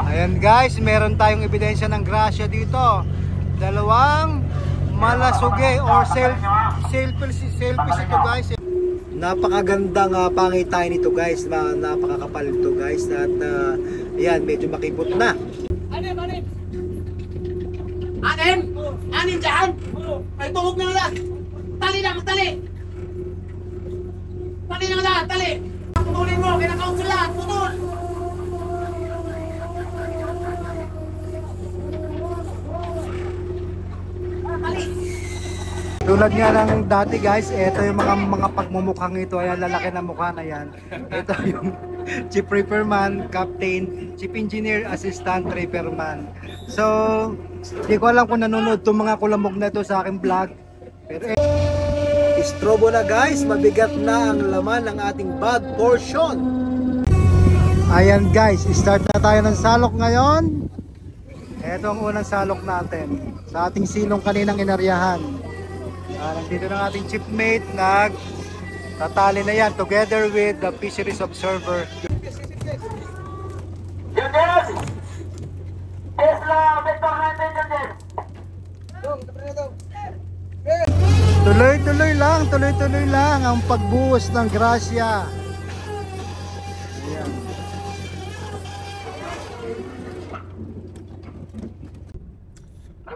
Ayan guys, meron tayong ebidensya ng grasya dito. Dalawang malasuge or selfies ito guys. Napakagandang pangitain ito guys, napakakapal ito guys. At ayan, medyo makipot na. Anin dyan! Ay, tuhog na nga! Tali na, tali! Tali na nga, tali! Putulin mo, kinakaon sila! Putol! Tali! Tulad nga ng dati guys, ito yung mga pagmumukhang ito. Ayan, lalaki na mukha na yan. Ito yung chief repairman, captain, chief engineer, assistant repairman. So, hindi ko alam kung nanonood itong mga kulamog na ito sa aking vlog. Pero istrobo na guys, mabigat na ang laman ng ating bag portion. Ayan guys, start na tayo ng salok ngayon. Ito ang unang salok natin sa ating silong kaninang inaryahan. Nandito na ating chipmate, tatali na yan together with the fisheries observer. Tuloy-tuloy lang ang pagbuhos ng grasya. Ayan.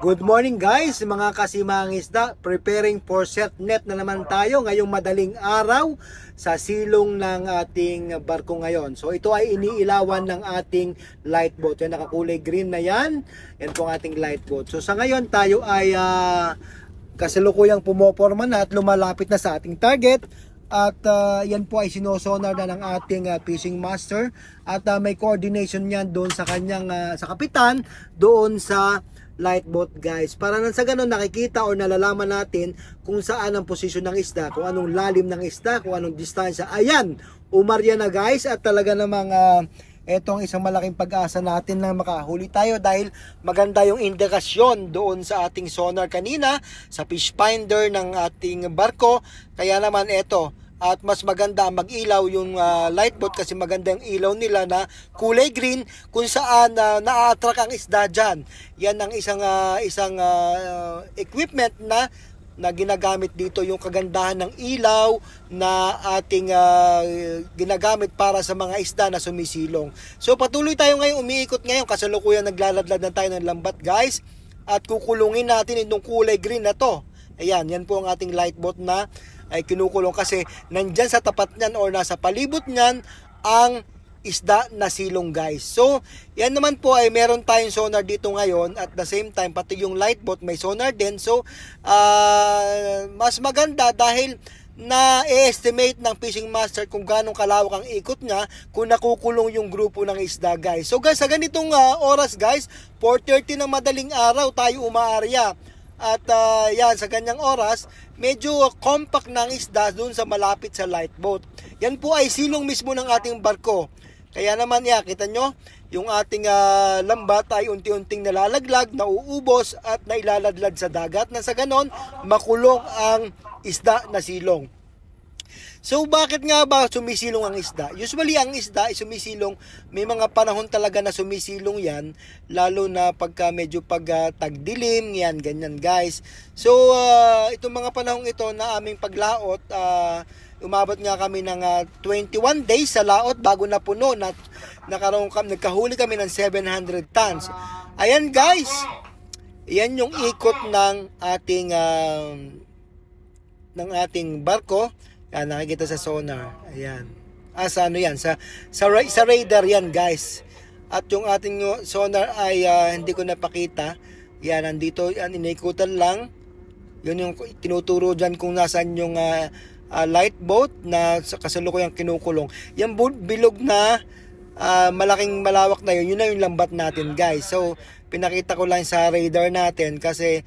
Good morning guys, mga kasimang isda. Preparing for set net na naman tayo ngayong madaling araw sa silong ng ating barko ngayon. So ito ay iniilawan ng ating light boat. Yan, nakakulay green na yan. Yan po ang ating light boat. So sa ngayon tayo ay kasalukuyang pumoporma na at lumalapit na sa ating target. At yan po ay sinosonar na ng ating fishing master. At may coordination yan doon sa kanyang sa kapitan doon sa light boat guys, para nang sa ganun nakikita o nalalaman natin kung saan ang posisyon ng isda, kung anong lalim ng isda, kung anong distansya. Ayan, umarya na guys, at talaga namang etong isang malaking pag-asa natin na makahuli tayo dahil maganda yung indikasyon doon sa ating sonar kanina sa fish finder ng ating barko. Kaya naman eto, at mas maganda mag-ilaw yung light boat kasi maganda yung ilaw nila na kulay green kung saan na-attract ang isda dyan. Yan ang isang equipment na ginagamit dito, yung kagandahan ng ilaw na ating ginagamit para sa mga isda na sumisilong. So patuloy tayo ngayon, umiikot ngayon, kasalukuyan naglaladlad na tayo ng lambat guys, at kukulungin natin itong kulay green na to. Ayan, yan po ang ating light boat na ay kinukulong kasi nandyan sa tapat niyan or nasa palibot niyan ang isda na silong guys. So yan naman po ay meron tayong sonar dito ngayon, at the same time pati yung light boat may sonar din. So mas maganda dahil na-estimate ng fishing master kung ganong kalawak ang ikot niya kung nakukulong yung grupo ng isda guys. So guys, sa ganitong oras guys, 4:30 ng madaling araw tayo umaarya. At yan, sa ganyang oras, medyo compact ng isda dun sa malapit sa light boat. Yan po ay silong mismo ng ating barko. Kaya naman yan, kita nyo, yung ating lambat ay unti-unting nalalaglag, nauubos at nailaladlad sa dagat na sa ganon, makulong ang isda na silong. So bakit nga ba sumisilong ang isda? Usually ang isda ay sumisilong, may mga panahon talaga na sumisilong yan, lalo na pagka medyo tagdilim, yan, ganyan guys. So itong mga panahon ito na aming paglaot, umabot nga kami ng 21 days sa laot bago napuno, nagkahuli kami ng 700 tons. Ayan guys, yan yung ikot ng ating barko. Yan, nakikita sa sonar. Ayan. Sa ano yan? Sa radar yan guys. At yung ating sonar ay hindi ko napakita. Yan, nandito. Yan, inikutan lang. Yun yung tinuturo dyan kung nasaan yung light boat na kasalukuyang kinukulong. Yung bilog na malaking malawak na yun na yung lambat natin guys. So, pinakita ko lang sa radar natin kasi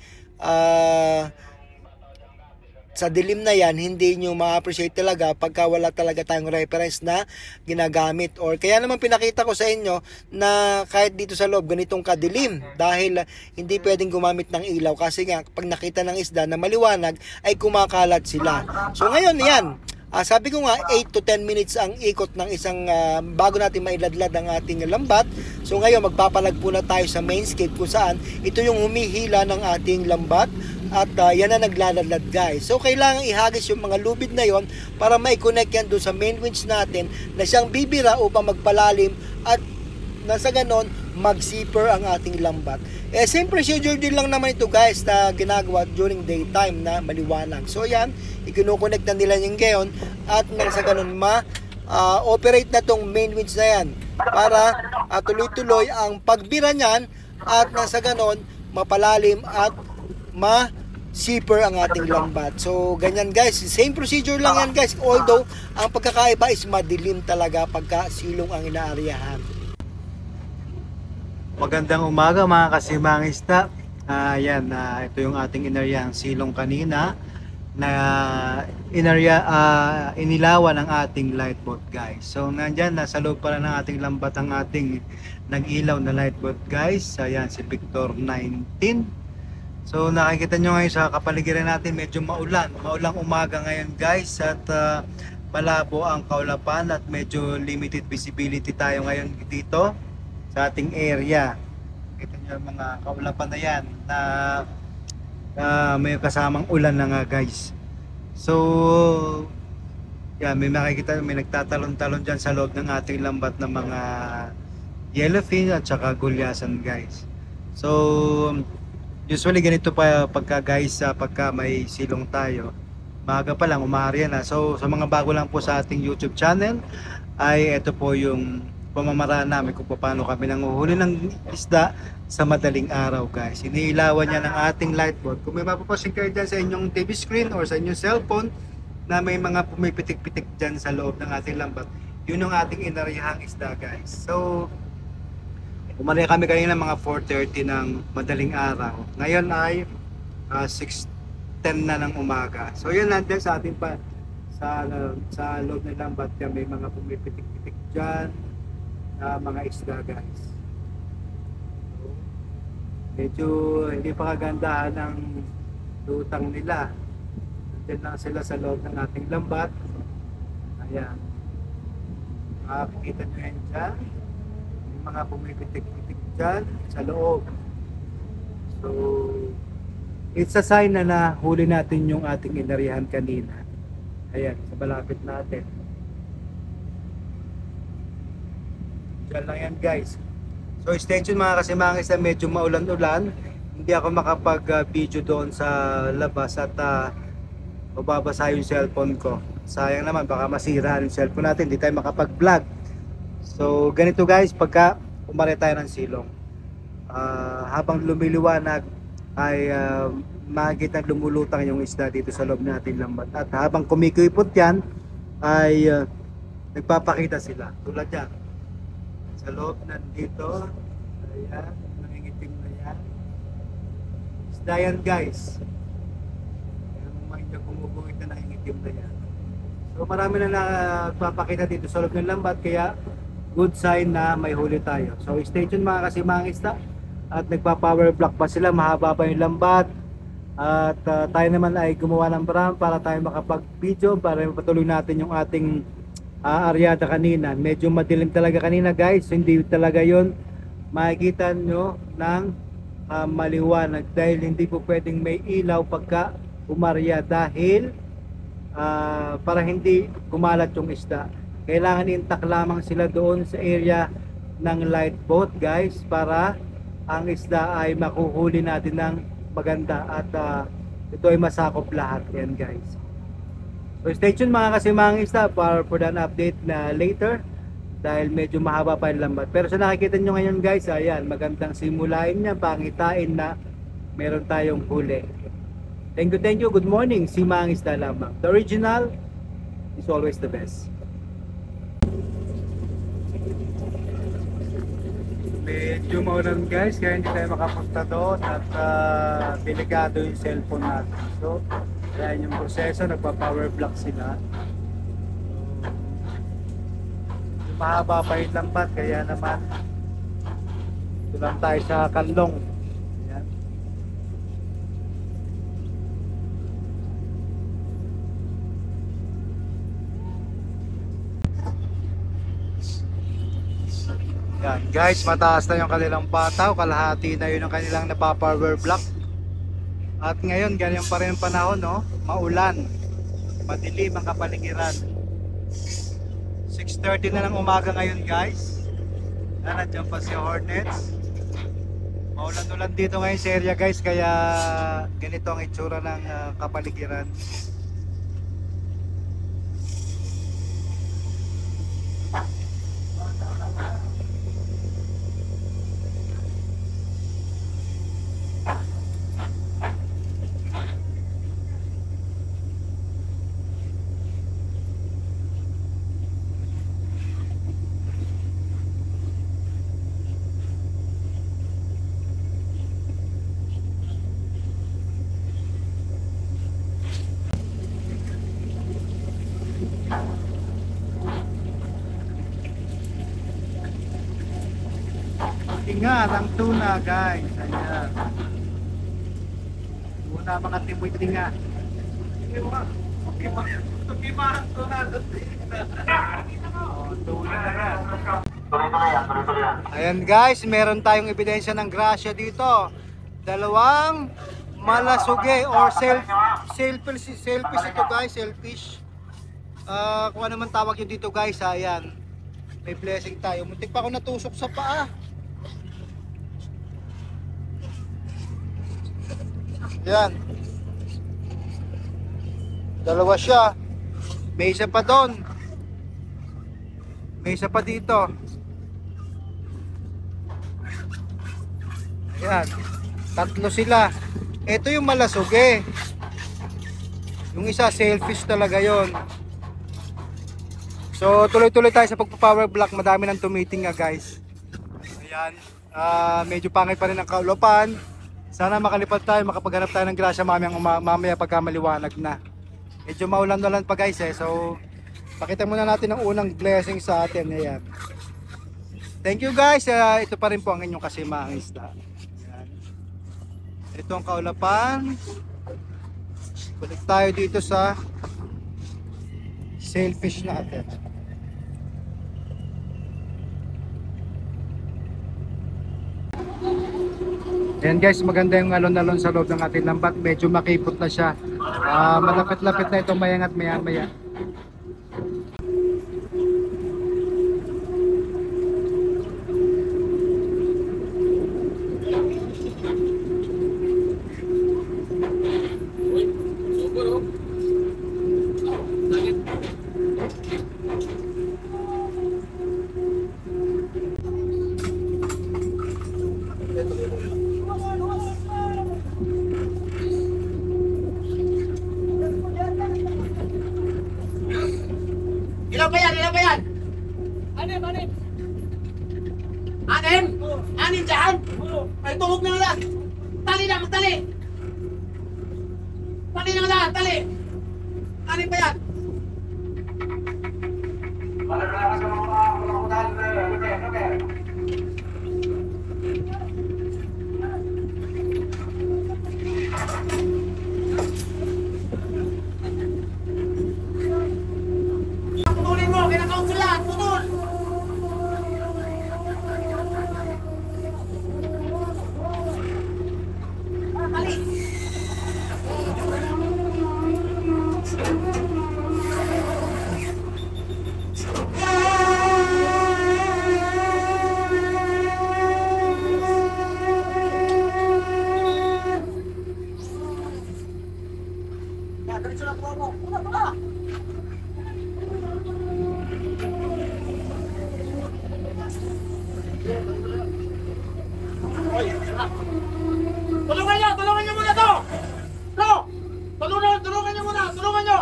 sa dilim na yan, hindi nyo ma-appreciate talaga pagka wala talaga tayong reference na ginagamit. Or kaya naman pinakita ko sa inyo na kahit dito sa loob, ganitong kadilim. Dahil hindi pwedeng gumamit ng ilaw. Kasi nga, pag nakita ng isda na maliwanag, ay kumakalat sila. So ngayon, yan. Sabi ko nga 8 to 10 minutes ang ikot ng isang bago natin mailadlad ang ating lambat. So ngayon magpapalagpo na tayo sa mainscape kung saan ito yung humihila ng ating lambat at yan na naglaladlad guys. So kailangan ihagis yung mga lubid na yon para mai-connect yan doon sa main winch natin na siyang bibira upang magpalalim at nasa ganon mag-zipper ang ating lambat. Same procedure din lang naman ito guys na ginagawa during daytime na maliwanag. So yan, i-connect na nila yung gayon at nang sa ganon operate na tong main winch na yan para tuloy-tuloy ang pagbira niyan at nang sa ganon mapalalim at ma-zipper ang ating lambat. So ganyan guys, same procedure lang yan guys, although ang pagkakaiba is madilim talaga pagka silong ang inaaryahan. Magandang umaga mga kasimangista. Ito yung ating inaryang silong kanina na inilawan ng ating light boat guys. So nandyan, nasa loob pala ng ating lambat ang ating nag-ilaw na light boat guys. Ayan, si Victor 19. So nakikita nyo ngayon sa kapaligiran natin medyo maulang umaga ngayon guys at malabo ang kaulapan at medyo limited visibility tayo ngayon dito sa ating area. Kita nyo mga kaulapan na yan na may kasamang ulan na nga guys. So yan, may makikita, may nagtatalon-talon dyan sa loob ng ating lambat ng mga yellowfin at saka gulyasan guys. So usually ganito pa pagka guys, pagka may silong tayo, maaga pa lang umaarya na. So sa mga bago lang po sa ating YouTube channel ay ito po yung pamamaraan namin kung paano kami nanguhuli ng isda sa madaling araw guys. Iniilawan niya ng ating light boat. Kung may mapapansin kayo dyan sa inyong TV screen or sa inyong cellphone na may mga pumipitik-pitik dyan sa loob ng ating lambat, yun yung ating inaryahang isda guys. So umalis kami kanina mga 4:30 ng madaling araw. Ngayon ay 6:10 na ng umaga. So yun, nandiyan sa ating sa loob ng lambat may mga pumipitik-pitik dyan na mga isda guys. So, medyo hindi pa kagandahan ng lutang nila. Nandiyan lang sila sa loob ng ating lambat. Ayan, makikita nyo yan dyan, may mga pumipitik-pitik dyan sa loob. So it's a sign na nahuli natin yung ating inarihan kanina. Ayan, sa malapit natin. Diyan lang yan guys. So stay tuned mga kasimangis, na medyo maulan-ulan. Hindi ako makapag-video doon sa labas at mababasa yung cellphone ko. Sayang naman, baka masira yung cellphone natin, hindi tayo makapag-vlog. So ganito guys, pagka umari tayo ng silong, habang lumiliwanag ay makikita lumulutang yung isda dito sa loob natin lambat. At habang kumikipot yan ay nagpapakita sila. Tulad yan, sa loob nandito, ayan, nangingitim na yan. Isda yan guys. Ayan, medyo kumubuhit na nangingitim na yan. So marami na nagpapakita dito sa loob ng lambat, kaya good sign na may huli tayo. So stay tuned mga kasimangista. At nagpa-power block pa sila, mahaba pa yung lambat. At tayo naman ay gumawa ng paraan para tayo makapag-video, para mapatuloy natin yung ating aryada kanina. Medyo madilim talaga kanina guys, hindi talaga yon makikita nyo ng maliwanag dahil hindi po pwedeng may ilaw pagka umarya, dahil para hindi kumalat yung isda, kailangan intact lamang sila doon sa area ng light boat guys, para ang isda ay makuhuli natin ng maganda at ito ay masakop lahat yan guys. So stay tuned mga kasimangista for an update na later, dahil medyo mahaba pa yung lambat. Pero sa nakikita nyo ngayon guys, ayan, magandang simulain niya, pangitain na meron tayong huli. Thank you, good morning, Simangista lamang. The original is always the best. Medyo maulan guys, kaya hindi tayo makapunta doon at delikado yung cellphone natin. So ayan yung proseso, nagpa-power block sila. So, mahaba pa yung lambat, kaya naman ito lang tayo sa kanlong. Ayan. Yan, guys, mataas na yung kanilang pataw, kalahati na yun ang kanilang napapower block. At ngayon, ganyan pa rin ang panahon, no? Maulan, madilim ang kapaligiran. 6:30 na ng umaga ngayon, guys. Nandiyan pa si Hornets. Maulan-ulan dito ngayon sa area, guys, kaya ganito ang itsura ng kapaligiran. Ingat ang tuna, guys. Ayan. Tuna, mga timoy tinga. Tuna na yan. Ayan, guys, meron tayong ebidensya ng grasya dito. Dalawang malasuge or selfish ito, guys, selfish. Kung ano man tawag yun dito, guys. Ayan, may blessing tayo. Muntik pa ako natusok sa paa. Yan. Dalawa siya. May isa pa doon. May isa pa dito. Ayan. Tatlo sila. Ito yung malasuge. Yung isa selfish talaga yon. So tuloy-tuloy tayo sa pagpa-power block. Madami nang tumiting nga, guys. Ayan. Medyo pangit pa rin ang kaulapan. Sana makalipad tayo, makapaghanap tayo ng grasya mamaya pagka maliwanag na. Medyo maulan-ulan pa, guys, eh. So pakita muna natin ang unang blessing sa atin. Ayan. Thank you, guys. Ito pa rin po ang inyong kasimahang isda. Ayan. Ito ang kaulapan. Balik tayo dito sa sailfish natin. Ayan, guys, maganda yung alon-alon sa loob ng ating lambat. Medyo makipot na siya. Malapit-lapit na ito mayangat maya-maya. Ilan ba yan? Ilan ba yan? Anim. Anim? Anim dyan? Ay, tuhog na lang. Tali lang, tali. Tali na lang, tali. Anim ba yan? Putulin mo, kinakaon sila, putol! Tali! Diretso na po mo. Tula! Tulungan niyo muna to! No! Tulungan niyo muna! Tulungan niyo!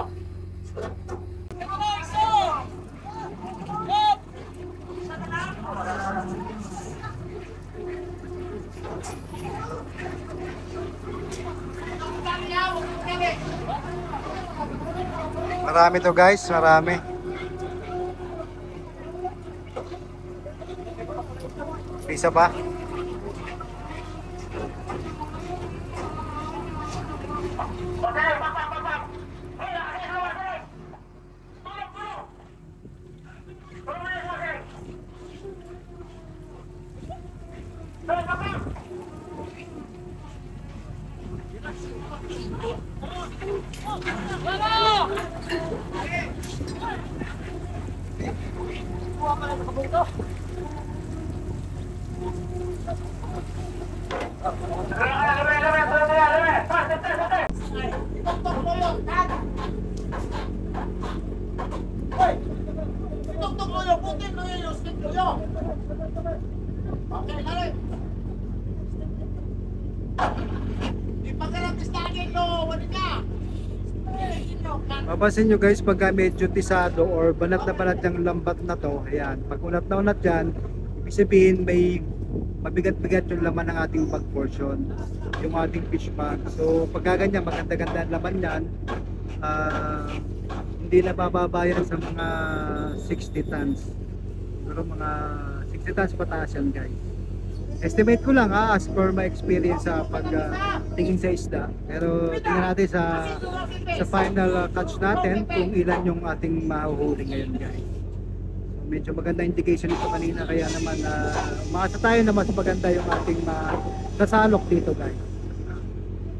Marami to, guys, marami. Isa pa. Tuk-tuk lo yo, putin lo yo, stick lo yo. Okay, lari. Ipagkalap istagin lo, wali ka. Mapasin nyo guys, pagka medyo tisado or banat na banat yung lambat na to, ayan, pag unat na unat yan, ibig sabihin may mabigat-bigat yung laman ng ating bag portion, yung ating fish pan. So pagka ganyan, maganda-ganda ang laman yan, hindi na bababa yan sa mga 60 tons. Pero mga 60 tons pataas yan guys. Estimate ko lang as per my experience sa pagtingin sa isda. Pero tingnan natin sa final catch natin kung ilan yung ating mahuhuli ngayon guys. So, medyo maganda indication ito kanina, kaya naman umaasa tayo na mas maganda yung ating sasalok dito guys.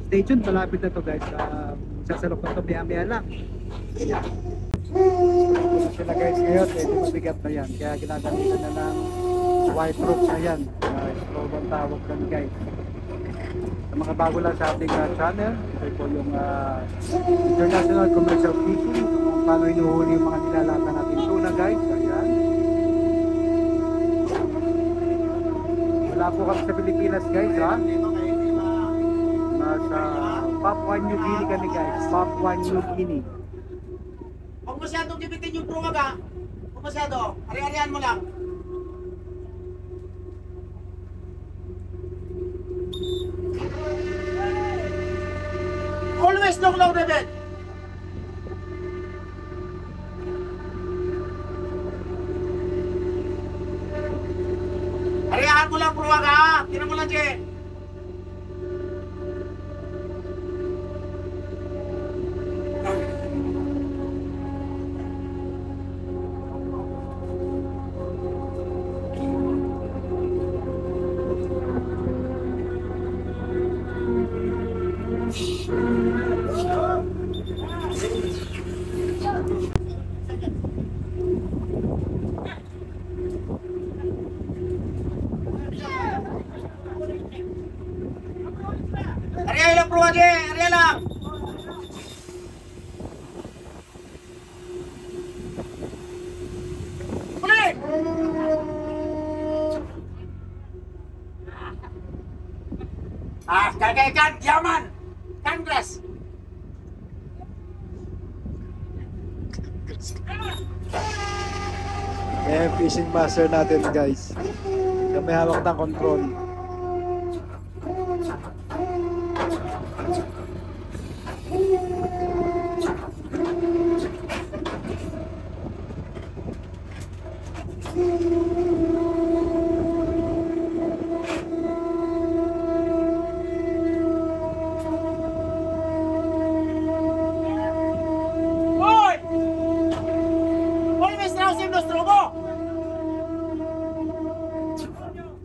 Stay tuned, malapit na to guys. Sasalok na to maya lang. Ayan. Sila guys ngayon, medyo mabigat na yan. Kaya ginagamitan na ng white ropes na yan. Strobe ang tawag yan guys. Sa mga bago lang sa ating channel, ito po yung International Commercial Fishing, kung paano inuhuli yung mga nilalata natin tuna guys. Ayan. Wala po kami sa Pilipinas guys ha. Nasa Papua New Guinea kami guys. Papua New Guinea. Huwag masyadong dibitin yung prungag ha. Huwag masyado. Ari-arihan mo lang. Always long David. Ariyahan mo lang prungag ha. Tinan mo lang Jen. Ariyahan lang prungag eh. Ariyahan lang. Ulit! Kagay ikan, yaman! Congress! Ayan, fishing master natin guys. Siya may hawak ng control. Hoy! Always Rausin no Strobo!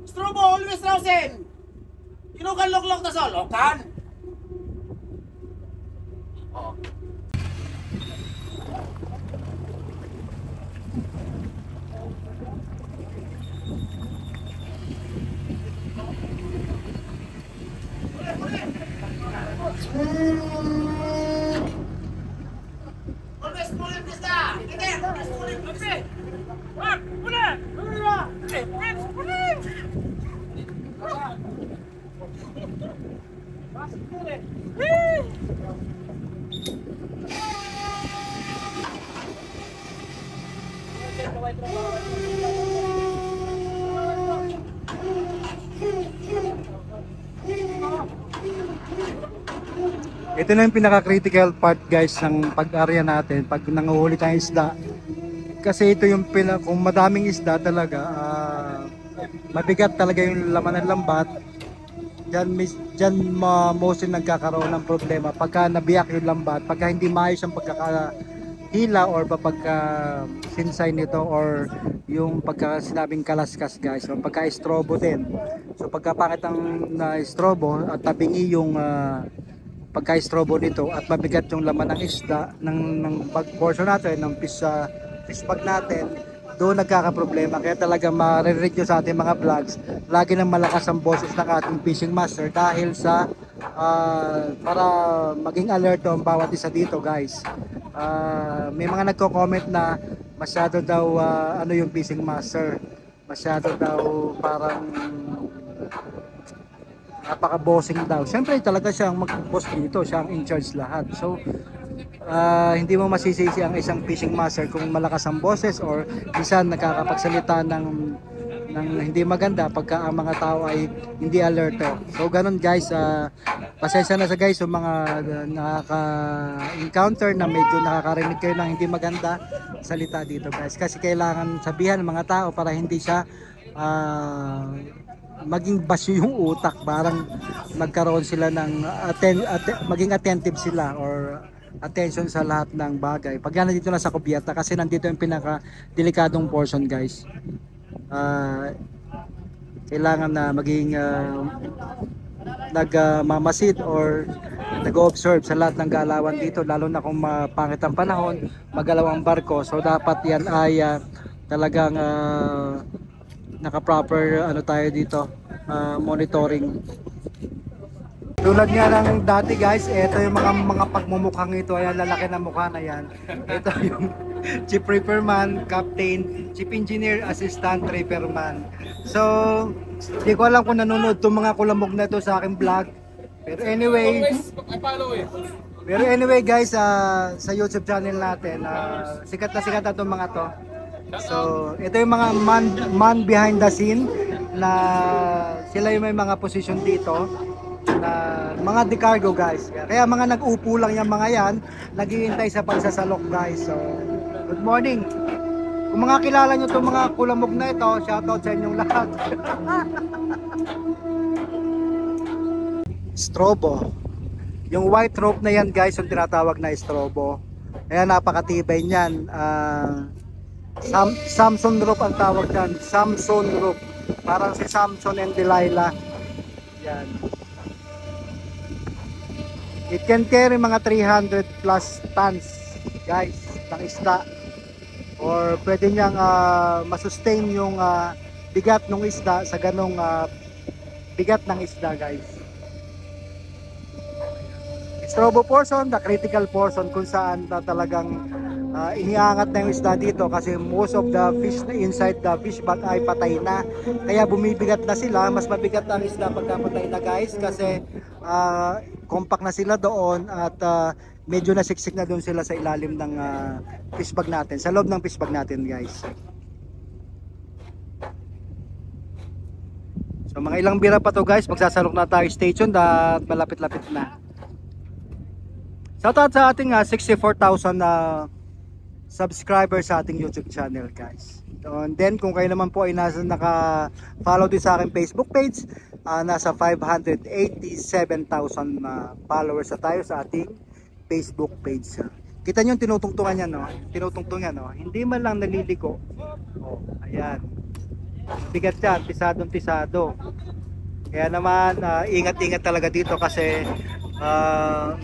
Strobo, always Rausin! Kinukan loklok na sol, okan! Oh. Always pulit nista! Again! Always pulit nista! Wag! Pulit! Pulit! Pulit! Ito na yung pinaka-critical part guys ng pag-area natin pag nanguhuli tayong isda. Kasi ito yung kung madaming isda talaga, mabigat talaga yung laman ng lambat. Diyan mostly nagkakaroon ng problema pagka nabiyak yung lambat, pagka hindi maayos ang hila or pagka sinsay nito or yung pagka sinabing kalaskas guys, o pagka strobo din. So pagka pangit ang strobo at tabingi yung pagka strobo nito at mabigat yung laman ng isda ng bag portion natin ng fish bag natin, doon nagkakaproblema. Kaya talaga mariread nyo sa ating mga vlogs, lagi nang malakas ang boses ng ating fishing master dahil sa para maging alert ang bawat isa dito guys. May mga nagko-comment na masyado daw ano yung fishing master, masyado daw parang napaka-bossing daw. Siyempre talaga siyang mag-boss dito, siya ang in charge lahat. So hindi mo masisisi ang isang fishing master kung malakas ang boses or minsan nakakapagsalita ng hindi maganda pagka ang mga tao ay hindi alerto. So ganun guys, pasensya na sa guys yung mga nakaka-encounter na medyo nakakarinig kayo ng hindi maganda salita dito guys, kasi kailangan sabihan ng mga tao para hindi siya maging basyo yung utak, parang magkaroon sila ng maging attentive sila or attention sa lahat ng bagay pag yan nandito na sa kubyata, kasi nandito yung pinaka delikadong portion guys. Kailangan na maging nagmamasid or nag-observe sa lahat ng galawan dito, lalo na kung mapangit ang panahon, magalaw ang barko. So dapat yan ay talagang naka-proper ano tayo dito, monitoring. Tulad nga ng dati guys, ito yung mga pagmumukhang ito, ayan, lalaki na mukha na yan. Ito yung chief repairman, captain, chief engineer, assistant repairman. So, di ko alam kung nanonood itong mga kulamog na ito sa aking vlog. Pero anyway guys, sa YouTube channel natin, sikat na itong mga to. So, ito yung mga man behind the scene na sila yung may mga position dito na mga decargo guys. Kaya mga nag-upo lang yung mga yan, naghihintay sa pagsasalok guys. So, good morning. Kung mga kilala nyo itong mga kulamog na ito, shoutout sa inyong lahat. Strobo. Yung white rope na yan guys, yung tinatawag na strobo. Kaya napakatibay niyan. Samson rope ang tawag dyan. Samson rope. Parang si Samson and Delilah. Yan. It can carry mga 300 plus tons guys ng isda, or pwede niyang masustain yung bigat ng isda sa ganong bigat ng isda guys. Strobo portion, the critical portion kung saan talagang iniangat na yung isda dito, kasi most of the fish na inside the fish bag ay patay na, kaya bumibigat na sila. Mas mabigat ang isda pagka patay na guys, kasi compact na sila doon at medyo nasiksik na doon sila sa ilalim ng fish bag natin, sa loob ng fish bag natin guys. So mga ilang bira pa to guys, magsasalok na tayo. Stay tuned at malapit-lapit na. Shoutout sa ating 64,000 subscribers sa ating YouTube channel guys. And then kung kayo naman po ay naka-follow din sa aking Facebook page, nasa 587,000 followers na tayo sa ating Facebook page. Kita nyo yung tinutungtungan niya, no? Tinutungtungan, no? Hindi man lang naliliko. Oh, ayan. Bigat yan, pisado. Kaya naman, ingat-ingat talaga dito kasi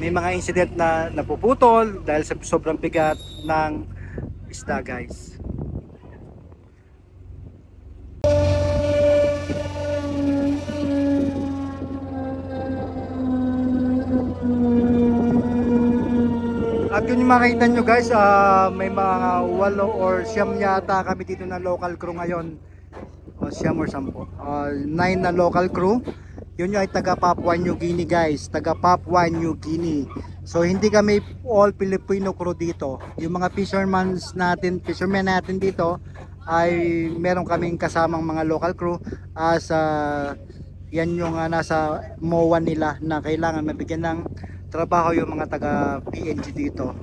may mga incident na napuputol dahil sa sobrang bigat ng isda guys. At yun yung makikita nyo guys, may mga 8 or 9 yata kami dito na local crew ngayon, o 9 or 10, 9 na local crew. Yun yung ay taga Papua New Guinea guys, taga Papua New Guinea. So hindi kami all Filipino crew dito. Yung mga fishermen natin dito ay meron kaming kasamang mga local crew, as yan yung nasa MOA nila na kailangan mabigyan ng trabaho yung mga taga PNG dito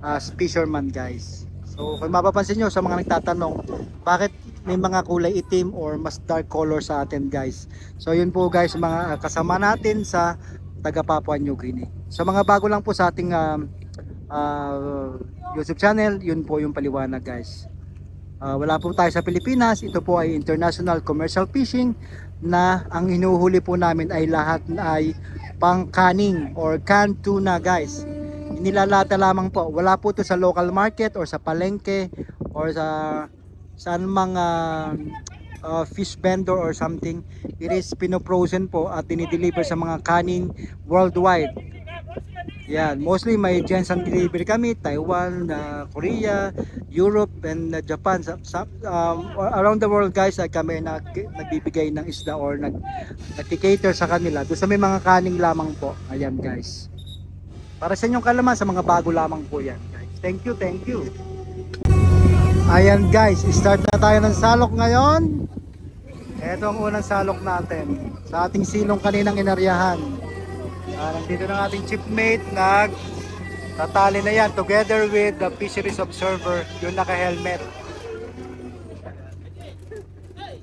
as fisherman guys. So kung mapapansin nyo sa mga nagtatanong bakit may mga kulay itim or mas dark color sa atin guys, so yun po guys mga kasama natin sa taga Papua New Guinea. So mga bago lang po sa ating YouTube channel, yun po yung paliwanag guys. Wala po tayo sa Pilipinas, ito po ay international commercial fishing na ang hinuhuli po namin ay lahat ay pang-canning or canned tuna guys. Inilalata lamang po, wala po to sa local market or sa palengke or sa saan mga fish vendor or something. It is pinoprosen po at dinideliver sa mga canning worldwide. Yan, mostly may Jensen delivery kami, Taiwan, Korea, Europe, and Japan. Around the world guys, ay kami nagbibigay ng isda or nag-cater sa kanila. Doon sa may mga kaning lamang po. Ayan guys. Para sa inyong kalaman, sa mga bago lamang po yan guys. Thank you, thank you. Ayan guys, start na tayo ng salok ngayon. Ito ang unang salok natin sa ating silong kaninang inaryahan. Nandito ng ating chipmate, tatali na yan together with the fisheries observer, yung naka-helmet.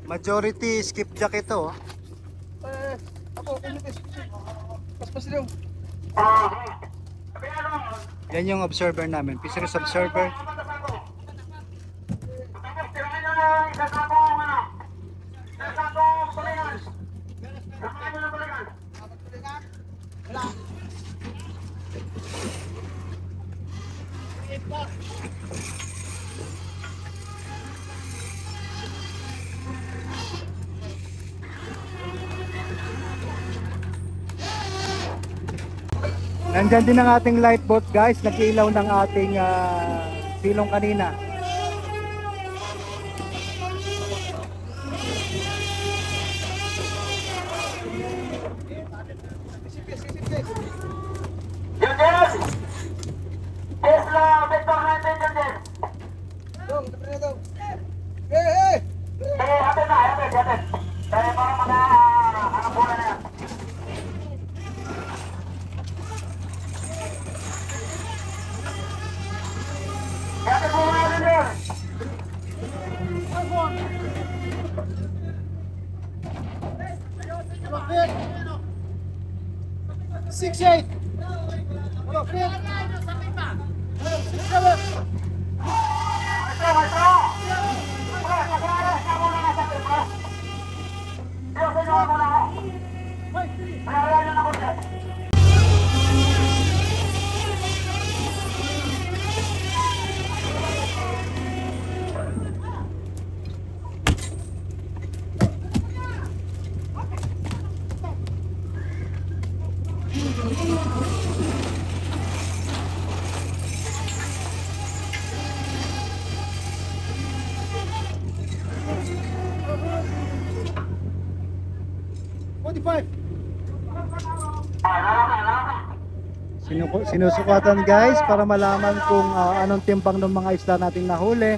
Majority skipjack ito. Yan yung observer namin, fisheries observer. Nandyan din ang ating light boat guys, nag-ilaw ng ating silong kanina. Six, eight. Sinusukatan guys para malaman kung anong timbang ng mga isda nating nahuli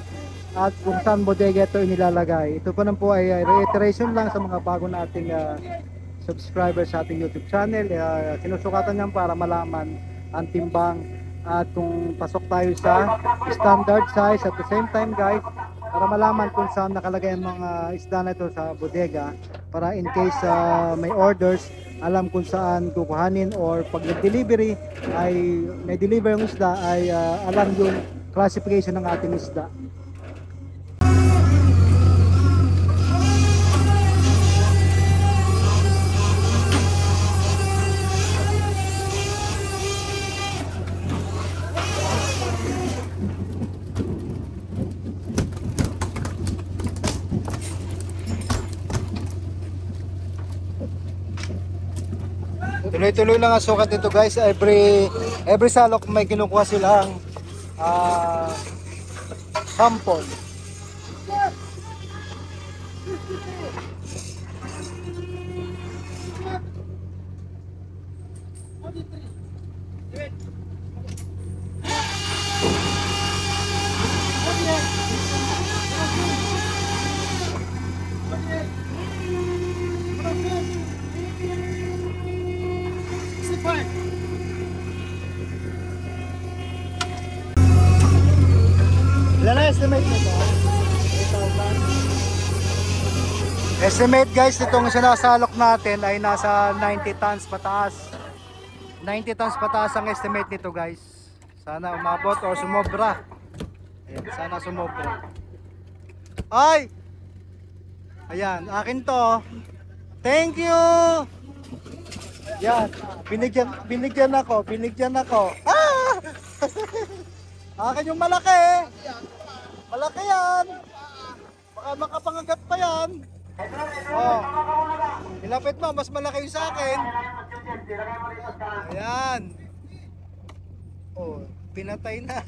at kung saan bodega ito inilalagay. Ito po naman po ay reiteration lang sa mga bago nating subscribers sa ating YouTube channel. Sinusukatan yan para malaman ang timbang at kung pasok tayo sa standard size at the same time guys para malaman kung saan nakalagay ang mga isda na ito sa bodega para in case may orders alam kung saan kukuhanin or pag nag-delivery ay may deliver yung isda ay alam yung classification ng ating isda. Tuloy-tuloy lang ang sukat dito guys. Every salok may kinukuha silang sample. Ilan na estimate nito? 8,000. Estimate guys, itong sinasalok natin ay nasa 90 tons pataas. 90 tons pataas ang estimate nito guys. Sana umabot o sumobra. Ayan, sana sumobra. Ay! Ayan, akin to. Thank you! Yan, binigyan ako. Ah! Akin yung malaki. Malaki yan. Baka makapangagat pa yan. Oh. Ilapit mo, mas malaki yung sa akin. Ayan. Oh, pinatay na.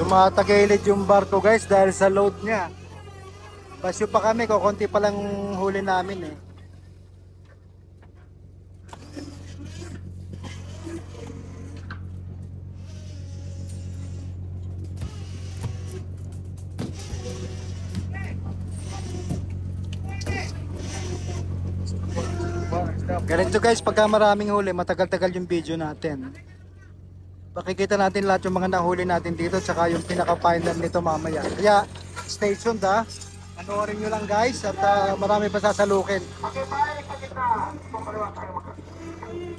Tumatagilid yung barko guys dahil sa load niya. Basyo pa kami, kukunti pa lang huli namin eh. Ganito guys, pagka maraming huli, matagal-tagal yung video natin. Pakikita natin lahat yung mga nahuli natin dito, tsaka yung pinaka-final nito mamaya. Kaya, stay tuned ha. Panoorin nyo lang guys, at marami pa sasalukin.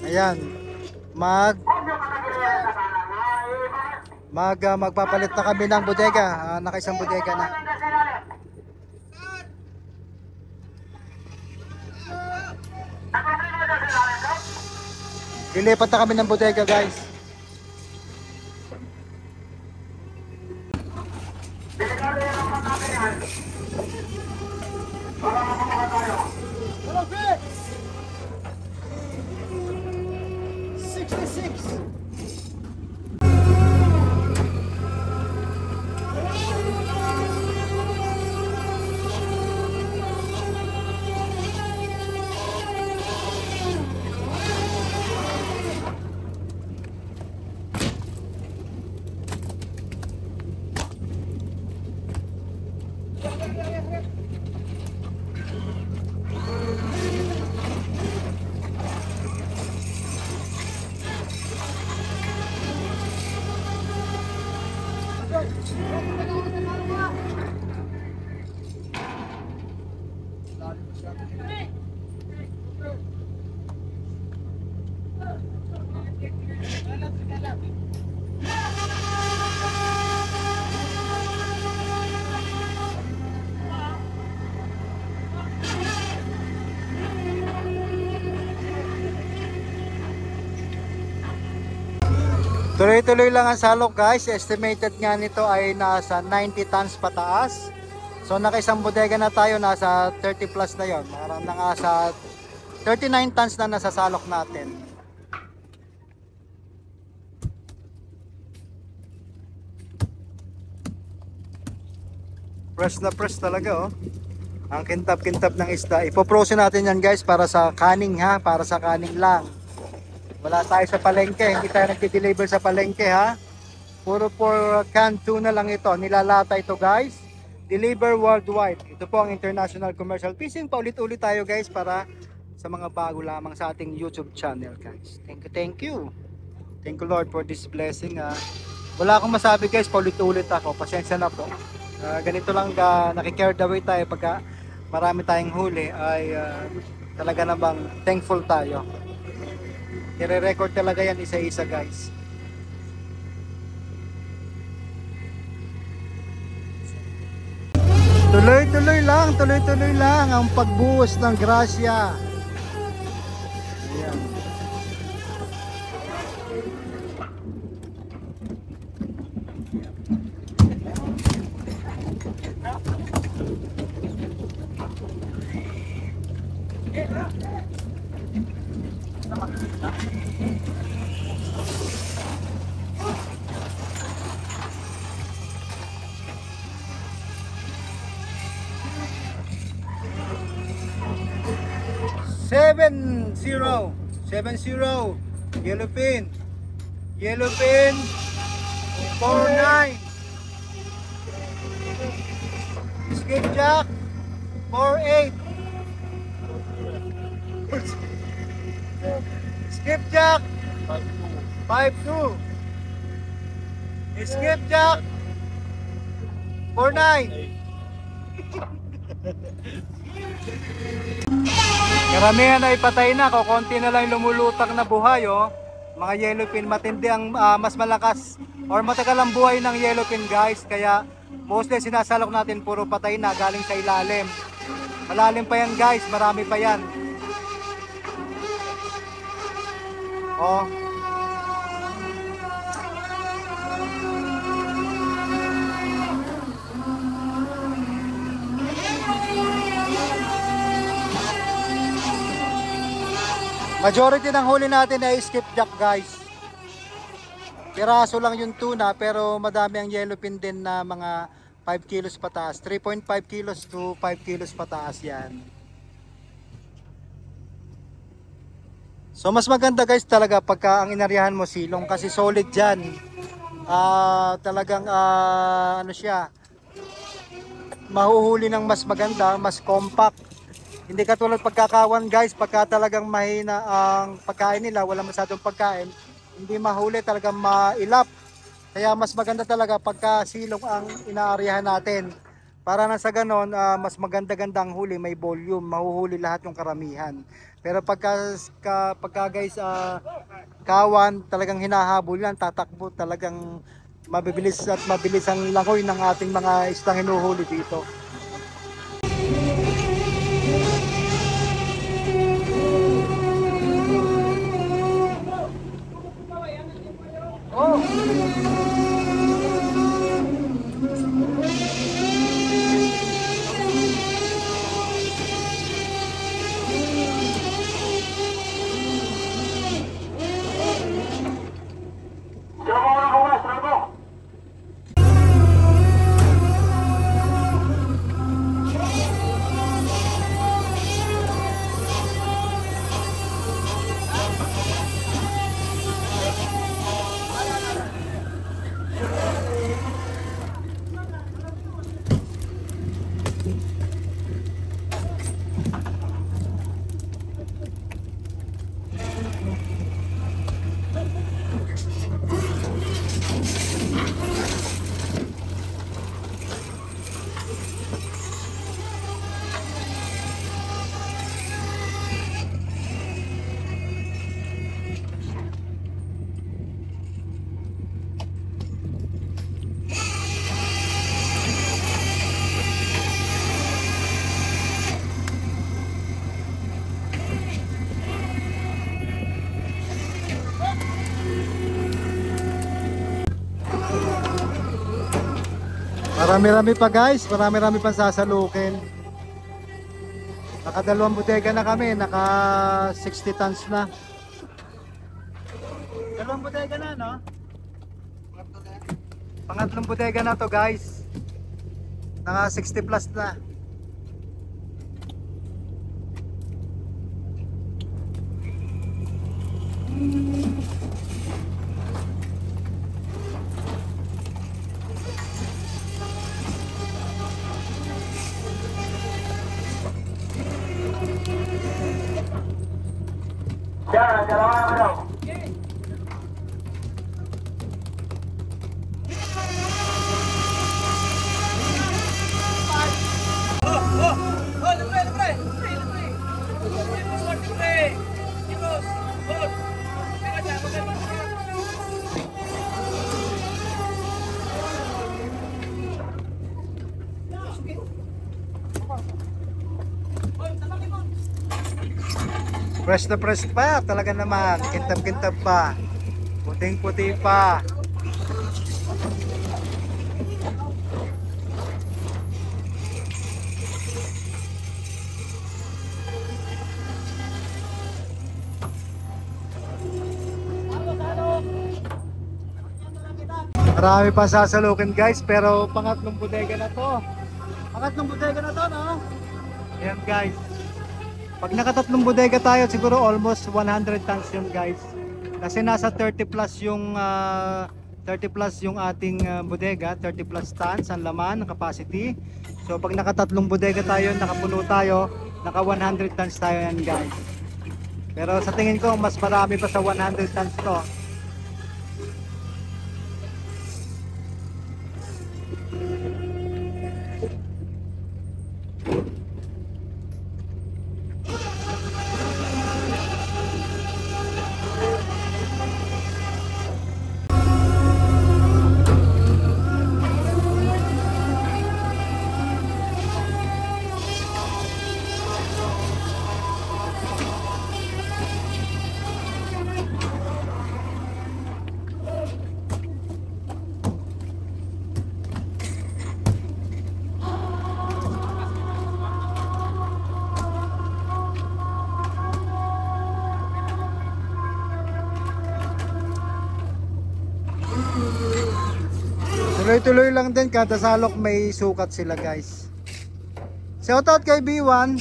Ayan. Magpapalit na kami ng bodega. Nakaisang bodega na. Lilipat na kami ng bodega guys. Hello, Vic! 66! Tuloy-tuloy lang ang salok guys. Estimated nga nito ay nasa 90 tons pataas. So nakaisang bodega na tayo, nasa 30 plus na yon. Parang nasa 39 tons na nasa salok natin. Press na press talaga oh. Ang kintab-kintab ng isda. Ipoprose natin yan guys para sa kaning ha. Para sa kaning lang. Wala tayo sa palengke, hindi tayo nagdi-deliver sa palengke ha. Puro for canned tuna lang ito. Nilalata ito guys. Deliver worldwide. Ito po ang International Commercial Fishing. Paulit-ulit tayo guys para sa mga bago lamang sa ating YouTube channel guys. Thank you, thank you. Thank you Lord for this blessing ha. Wala akong masabi guys, paulit-ulit ako. Pasensya na po. Ganito lang nakicarried away tayo pagka marami tayong huli ay talaga namang thankful tayo. I-record talaga yan isa-isa guys. Tuloy-tuloy lang ang pagbuhos ng grasya. Ayan. Seven zero yellowfin 49 skipjack 48 skipjack 52 skipjack 49 Karamihan ay patay na, konti na lang lumulutang na buhay, oh. Mga yellowfin, matindi ang mas malakas or matagal ang buhay ng yellowfin, guys. Kaya mostly sinasalok natin puro patay na galing sa ilalim. Malalim pa yan, guys, marami pa yan. Oh. Majority ng huli natin ay skipjack, guys. Piraso lang yung tuna pero madami ang yellowfin din na mga 5 kilos pataas. 3.5 kilos to 5 kilos pataas yan. So mas maganda, guys, talaga pagka ang inaryahan mo silong kasi solid dyan. Talagang ano siya, mahuhuli ng mas maganda, mas compact. Hindi katulad pagkakawan, guys, pagka talagang mahina ang pagkain nila, wala masyadong pagkain, hindi mahuli, talagang mailap. Kaya mas maganda talaga pagka silong ang inaaryahan natin. Para na sa ganon, mas maganda-ganda ang huli, may volume, mahuhuli lahat yung karamihan. Pero pagka guys, kawan, talagang hinahabol yan, tatakbo, talagang mabibilis at mabilis ang langoy ng ating mga isdang hinuhuli dito. Marami-rami pa, guys, marami-rami pang sasalukin. Nakadalawang bodega na kami, naka 60 tons na. Dalawang bodega na, no? Pangatlong bodega na to, guys. Naka 60 plus na. Fresh na fresh pa, talaga naman. Kintab-kintab pa. Puting-puti pa. Marami pa sasalukin, guys, pero pangatlong bodega na to. Pangatlong bodega na to, no? Ayan, guys. Pag nakatatlong bodega tayo, siguro almost 100 tons yun, guys. Kasi nasa 30 plus yung ating bodega, 30 plus tons ang laman, ang capacity. So pag nakatatlong bodega tayo, nakapuno tayo, naka 100 tons tayo yan, guys. Pero sa tingin ko, mas marami pa sa 100 tons to. Tuloy-tuloy lang din, kada salok may sukat sila guys. Shoutout kay B1.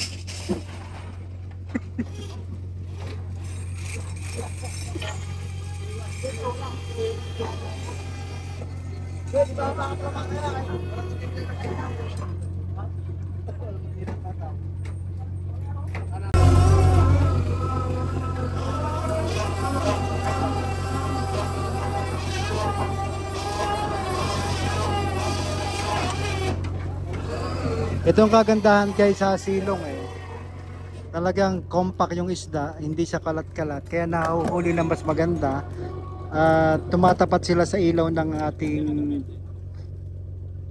Itong kagandahan guys sa silong talagang compact yung isda, hindi siya kalat-kalat, kaya nahuhuli ng mas maganda. Tumatapat sila sa ilaw ng ating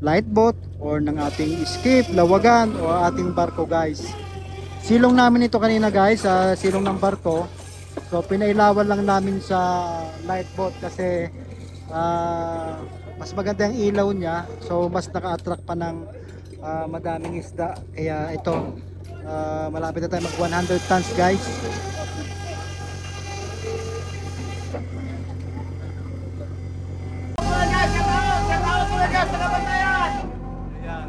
light boat or ng ating skip, lawagan o ating barko guys. Silong namin ito kanina guys, silong ng barko. So pinailawan lang namin sa light boat kasi mas maganda yung ilaw niya, so mas naka-attract pa ng madaming isda. Kaya ito malapit na tayo mag 100 tons guys.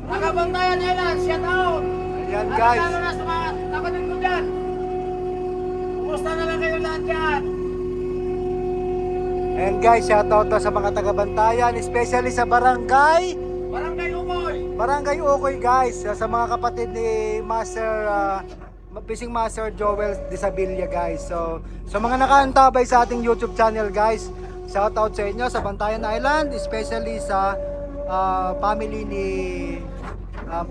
Nakabantayan nila, shout out! Ayan guys. Ano na sa mga kapatid ko dyan? Kumusta na lang kayo lahat dyan? Ayan guys, shoutout to sa mga taga-Bantayan, especially sa Barangay Barangay Ukoy! Guys, sa mga kapatid ni Fishing Master Joel Disabilia guys. So, sa mga nakaantabay sa ating YouTube channel guys, shoutout sa inyo sa Bantayan Island, especially sa family ni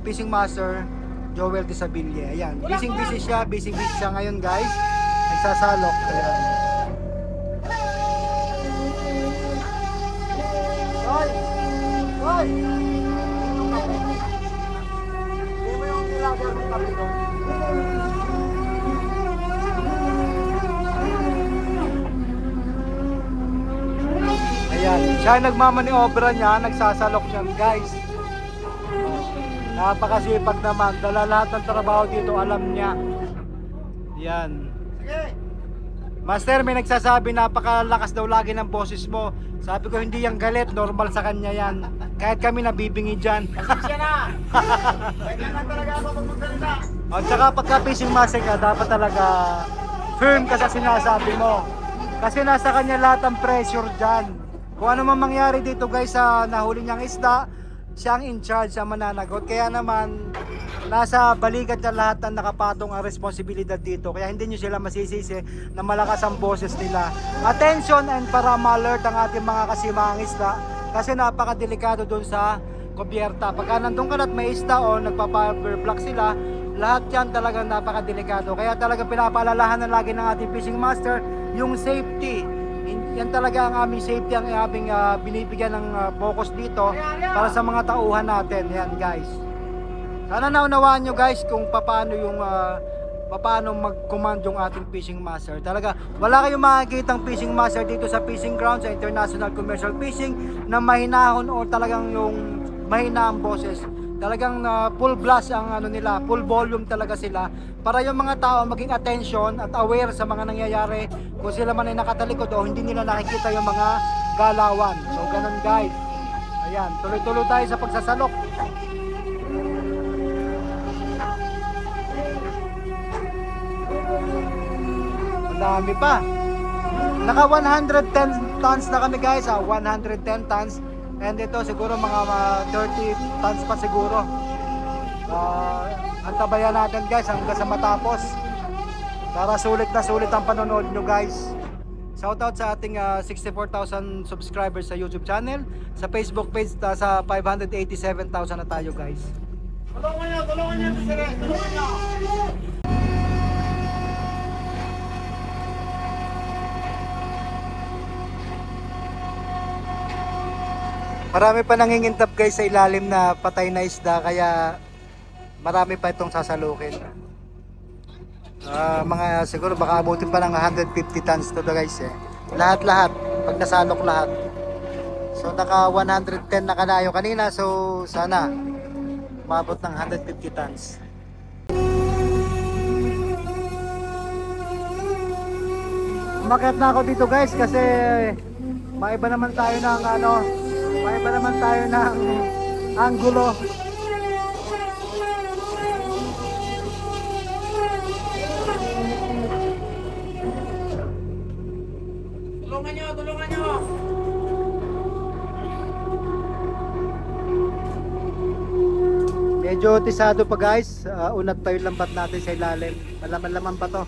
Fishing Master Joel Disabilia. Ayan, busy siya ngayon guys. Nagsasalok. Ayan. Hoy! Hindi mo yung nilagar ng kami doon. Ayan, siya nagmamaniobra niya, nagsasalok niya guys. Napakasipag naman, dala lahat ng trabaho dito, alam niya. Yan. Master, may nagsasabi napakalakas daw lagi ng boses mo. Sabi ko hindi yan galit, normal sa kanya yan. Kahit kami nabibingi dyan. Siya na! Kaya na talaga ako magsalita. At saka pagka fishing master ka, dapat talaga firm ka sa sinasabi mo. Kasi nasa kanya lahat ang pressure dyan. Kung ano man mangyari dito guys sa nahuli niyang isda, siya ang in charge, sa mananagot. Kaya naman nasa balikat na lahat ng nakapatong ang responsibilidad dito. Kaya hindi nyo sila masisisi na malakas ang boses nila. Attention and para ma-alert ang ating mga kasimaang isda. Kasi napakadelikado dun sa kubyerta. Pagka nandun ka na at may isda o nagpa-power sila, lahat yan talagang napakadelikado. Kaya talagang pinapaalalahan na lagi ng ating fishing master yung safety. Yan talaga ang aming safety, ang aming binibigyan ng focus dito para sa mga tauhan natin. Yan guys. Sana naunawaan nyo guys kung paano mag-command yung ating fishing master. Talaga wala kayong makikitang fishing master dito sa fishing ground, sa international commercial fishing na mahinahon o talagang yung mahina ang boses. Talagang full blast ang nila, full volume talaga sila para yung mga tao maging attention at aware sa mga nangyayari kung sila man ay nakatalikod o hindi nila nakikita yung mga galawan. So ganun guys. Ayan, tuloy-tuloy tayo sa pagsasalok. Ang dami pa. Naka 110 tons na kami guys, 110 tons. And ito siguro mga 30 tons pa siguro. Antabayan natin guys hanggang sa matapos. Para sulit na sulit ang panonood nyo guys. Shoutout sa ating 64,000 subscribers sa YouTube channel. Sa Facebook page sa 587,000 na tayo guys. Tulungan niyo ito sir. Tulungan niyo. Marami pa nangingintap guys sa ilalim na patay na isda, kaya marami pa itong sasalukin. Mga siguro baka abutin pa ng 150 tons to guys Lahat-lahat, pag nasalok lahat. So naka 110 na kanayo kanina, so sana maabot ng 150 tons. Umakyat na ako dito guys kasi maiba naman tayo ng May ba naman tayo ng anggulo. Tulungan nyo, tulungan nyo. Medyo tisado pa guys. Unat pa yung lambat natin sa ilalim. Malaman-laman pa to.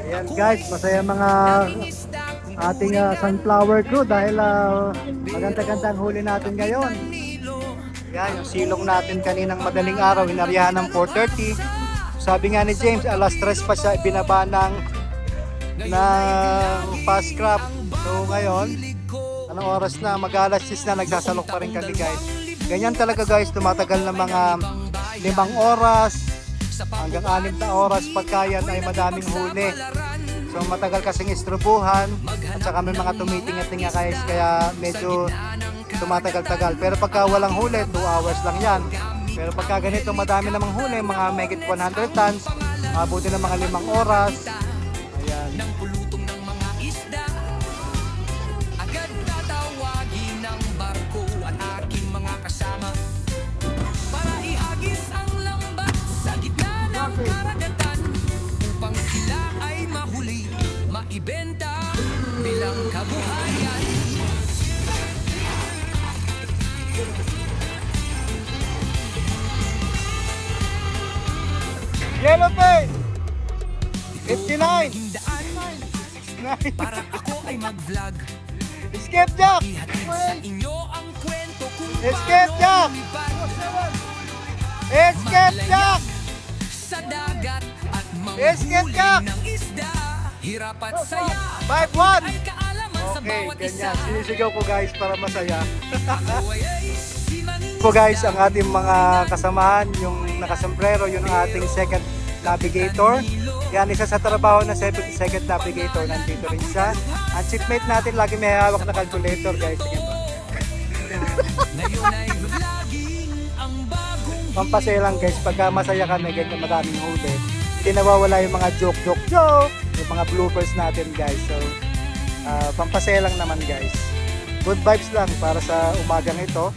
Ayan guys, masaya mga ating sunflower crew dahil maganda-ganda ang huli natin ngayon. Ayan, yung silong natin kaninang madaling araw, inaryahan ng 4:30. Sabi nga ni James, alas 3 pa siya ibinaba ng fast crop. So ngayon, anong oras na? Mag-alas 6 na, nagsasalok pa rin kami guys. Ganyan talaga guys, tumatagal na mga 5 oras hanggang 6 na oras pagka yan ay madaming huli. So matagal kasing istrubuhan at saka may mga tumitinga-tinga guys, kaya medyo tumatagal-tagal. Pero pagka walang huli, 2 hours lang yan. Pero pagka ganito madami namang huli, mga megit 100 tons, abutin ng mga 5 oras. Ayan. Ibenta bilang kabuhayan. Yellowfin! 59! 69! Para ako ay mag-vlog. Escape Jack! Ihatid sa inyo ang kwento kung Escape Jack! Escape Jack! sa dagat at Escape manghuli Jack! ng isda. Hirap at saya 5-1! ay kaalaman sa Okay, bawat isa. ganyan. Sinisigaw ko guys para masaya. Ako ay si Manisa. Po guys, ang ating mga kasamahan, yung nakasombrero, yun ang ating second navigator. Yan, isa sa trabaho ng second navigator, nandito rin siya. Ang seatmate natin, lagi may hawak na calculator guys. Sige pa. Ngayon ay vlogging ang bagong Pampasaya lang guys, pagka masaya kami, ganyan madaming huli. Hindi nawawala yung mga joke, yung mga bloopers natin guys. So, pampasaya lang naman guys. Good vibes lang para sa umagang ito.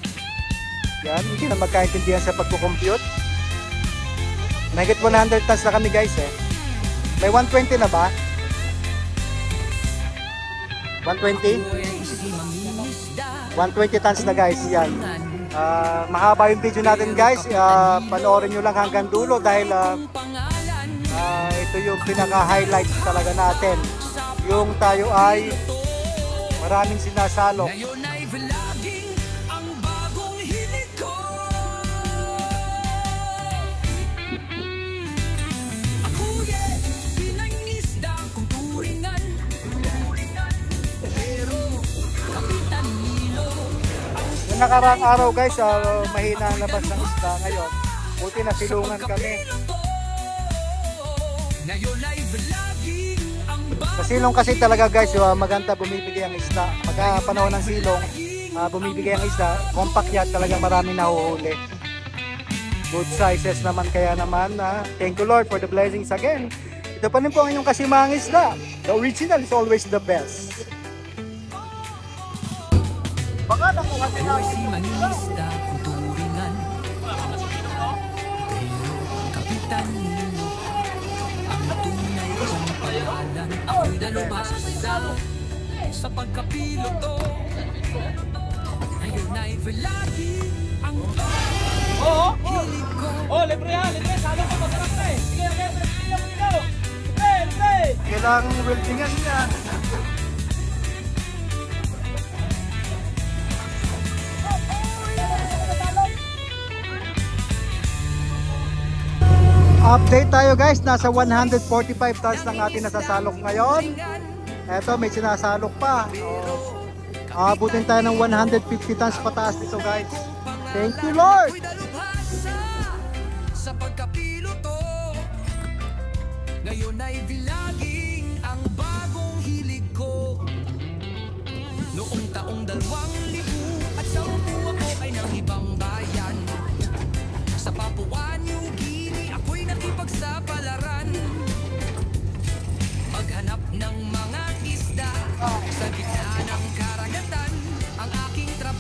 Yan, hindi na magkaintindihan sa pagkukompute. Mahigit 100 tons na kami guys eh. May 120 na ba? 120? 120 tons na guys, yan. Mahaba yung video natin guys, panoorin nyo lang hanggang dulo dahil ito yung pinaka-highlights talaga natin. Yung tayo ay maraming sinasalok. Ngayon ay vlogging ang bagong hilig ko. Ako pinangisda kung turingan. Pero Kapitan Nilo Yung nakaraang araw guys, mahina ang labas ng isda ngayon. Buti na silungan kami. ngayon ay vlogging ang Sa silong kasi talaga guys, maganda bumibigay ang isda. Pagka panahon ng silong, bumibigay ang isda, compact yan, talagang maraming nahuhuli. Good sizes naman, kaya naman, thank you Lord for the blessings again. Ito pa rin po ang inyong kasimahang isda. The original is always the best. Baka nakuha Ako ay si Manista kung turingan. Pero Kapitan Nilo ang tunay kong pangalan. Ako'y nalubas sa pagkapiloto. Ngayon ay vlogging ang hilig ko. Oh, libre yan, libre. Sabi ko, masarap na eh. Sige, libre. Libre, libre. kailangang weldingan niya. Update tayo guys, nasa 145 tons ng ating nasasalok ngayon. Eto, may sinasalok pa. Abutin tayo ng 150 tons pataas dito guys. Thank you Lord! Ako'y dalubhasa sa pagkapiloto. Ngayon ay vlogging ang bagong hilig ko. Noong taong 2010 ako ay ng ibang bayan. Sa Papua New Guinea ako'y nakipagsapalaran. Maghanap ng mga isda sa gitna ng karagatan. Ang aking trabaho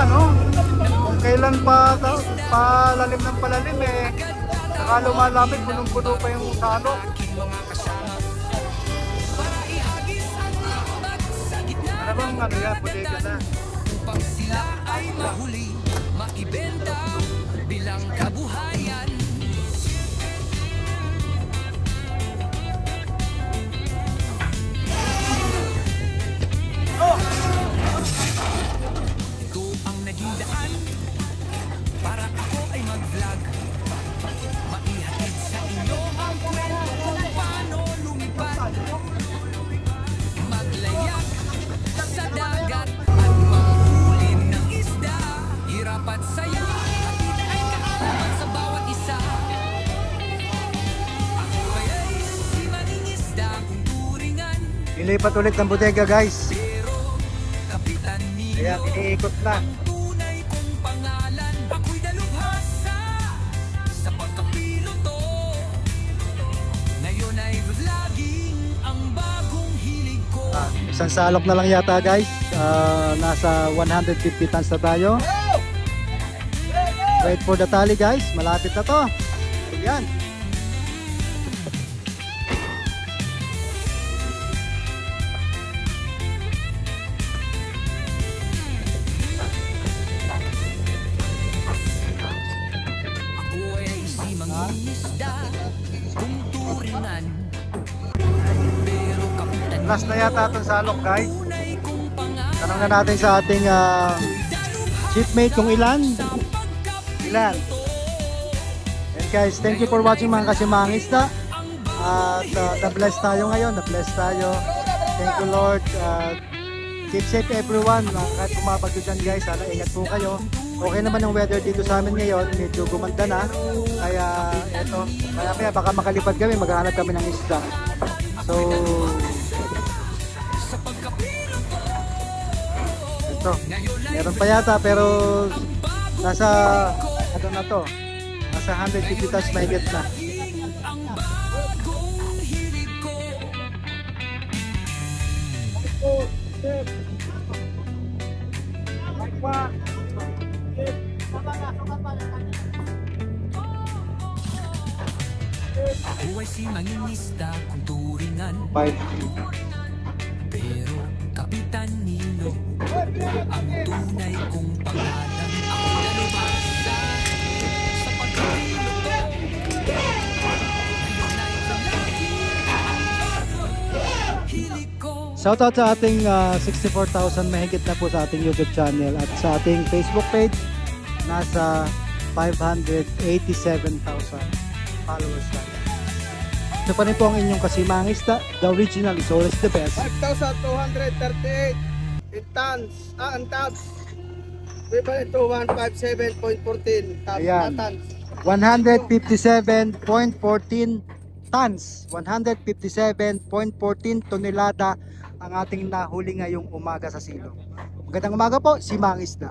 no? Kung kailan palalim ng palalim eh, saka lumalamig, punong-puno pa yung salok. Ano bang ano yan, bodega na? Upang sila ay mahuli, maibenta bilang kabuhayan. Ito ang naging daan para ako ay mag-vlog. Maihatid sa inyo ang kwento kung paano lumipad, maglayak sa dagat at manghuli ng isda. Hirap at saya, hatid ay kaapat sa bawat isa. Ako ay si mangingisda kung turingan, Ilipat ulit ng bodega guys. pero kapitan Kaya nilo iniikot na. ang tunay kong pangalan. Ako'y dalubhasa sa pagkapiloto. Ngayon ay vlogging ang bagong hilig ko. Isang salok na lang yata guys. Nasa 150 tons na tayo. Wait for the tally guys. Malapit na to. Ayan. Ako ay si mangingisda kung turingan, pero kapitan Last na yata itong salok guys. tunay kong pangalan. Tanong na natin sa ating shipmate kung ilan. Ilan. And guys, thank you for watching mga kasimangista. At na-bless tayo ngayon. Na-bless tayo. Thank you Lord. Keep safe everyone. Kahit pumapagod dyan guys, sana ingat po kayo. Okay naman yung weather dito sa amin ngayon. Medyo gumanda na. Kaya eto. Kaya baka makalipad kami. Maghahanap kami ng isda. So ito. Meron pa yata pero nasa ano na to? Nasa 150 tons mahigit na. Ang bagong hilig ko. Ako ay si mangingisda kung turingan, 5. pero kapitan nilo ang tunay kong pangalan. Ako nalubasa sa pagkapiloto. Ngayon ay vlogging ang bagong hilig ko. Shoutout sa ating 64,000 mahigit na po sa ating YouTube channel at sa ating Facebook page nasa 587,000 followers na. Ito pa rin po ang inyong kasimangista. The original is always the best. 5,238 in tons. Ang tons. Equivalent to 157.14 Ayan. tons. 157.14 tons. 157.14 tonelada ang ating nahuli ngayong umaga sa silong. Magandang umaga po, si Mangisda.